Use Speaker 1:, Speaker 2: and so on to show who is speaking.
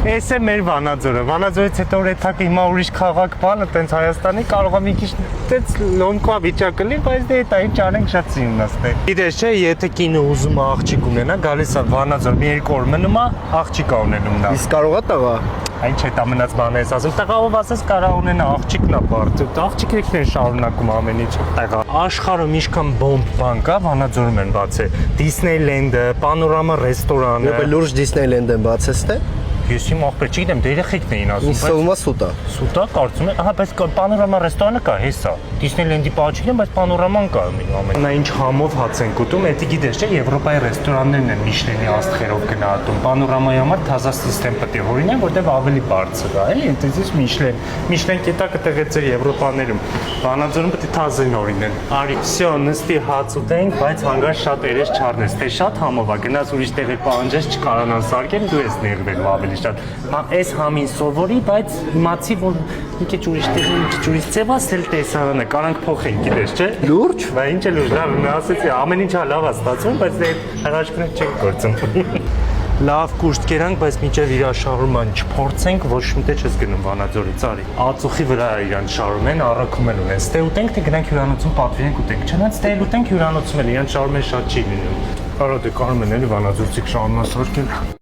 Speaker 1: Էս է մեր Վանաձորը։ Վանաձորից հետո ռեթակ հիմա ուրիշ քաղաք բանը, տենց Հայաստանի կարող է մի քիչ տենց լոմկա վիճակը լինի, բայց դե դա ինչ անենք շատ սիրունաստ է։ Գիտես չէ, եթե կինը ուզում է աղջիկ ունենա, գալիս է Վանաձոր, մի 2 օր մնում է, աղջիկ է ունենում նա։
Speaker 2: Իսկ կարող է տղա։
Speaker 1: Այն չէ, դա մնաց բանը ես ասում, տղաով ասես կարա ունենա աղջիկն է բարդ։ Աղջիկներն են շարունակում ամեն ինչ տղա։ Աշխարհում ինչքան բոմբ բան կա, Վանաձորում են բացել։ Դիսնեյլենդը, Պանորամա ռեստորանը։
Speaker 2: Եվ լուրջ Դիսնեյլենդ են բացես թե։
Speaker 1: Ես իմ աղբեր չգիտեմ, դե երեխեքն էին ասում,
Speaker 2: բայց սովմա սուտա։
Speaker 1: Սուտա կարծում եմ, ահա, բայց Պանորամա ռեստորանը կա, հեսա։ Դիսնեյլենդի պահ չգիտեմ, բայց Պանորաման կա ամեն։ Նա ինչ համով հաց են ուտում, դա գիտես չէ, Եվրոպայի ռեստորաններն են Միշլենի աստղերով գնահատում։ Պանորամայի համար թազա սիստեմ պետք է հորինեն, որտեղ ավելի բարձր է, էլի, այնտեղից Միշլեն կետակը տեղեցեր Եվրոպաներում։ Վանաձորում պետք է թազեն հորինեն։ Արի, всё, նստի հաց ուտենք, բայց հանգած շատ երես չառնես, թե շատ համով է, գնաց ուրիշ տեղի պահանջես չկարանան սարքեն, դու ես ներվել ավելի շատ։ Այս համին սովորի, բայց իմացի, որ մի քիչ ուրիշ տեղի, մի քիչ ուրիշ ձևացել տեսարանը, կարանք փոխենք, գիտես, չէ։
Speaker 2: Լուրջ։
Speaker 1: Բա ինչ է լուրջ, լավ, ասեցի, ամեն ինչը լավ է ստացվում, բայց դե հրաշքներ չենք գործում։ Լավ կուրս կերանք, բայց միջև իր շարժման չփորձենք, ոչ մտե չես գնում Վանաձորից, արի։ Ածուխի վրա իրան շարում են, առաքում են ունեն։ Ստե ուտենք, թե գնանք հյուրանոցում պատվիրենք ուտենք։ Չնայած ստե ուտենք հյուրանոցում էլ, իրան շարում են շատ չի լինում։ Կարո դե կարող են էլի Վանաձորցիք շարունակ սարքել։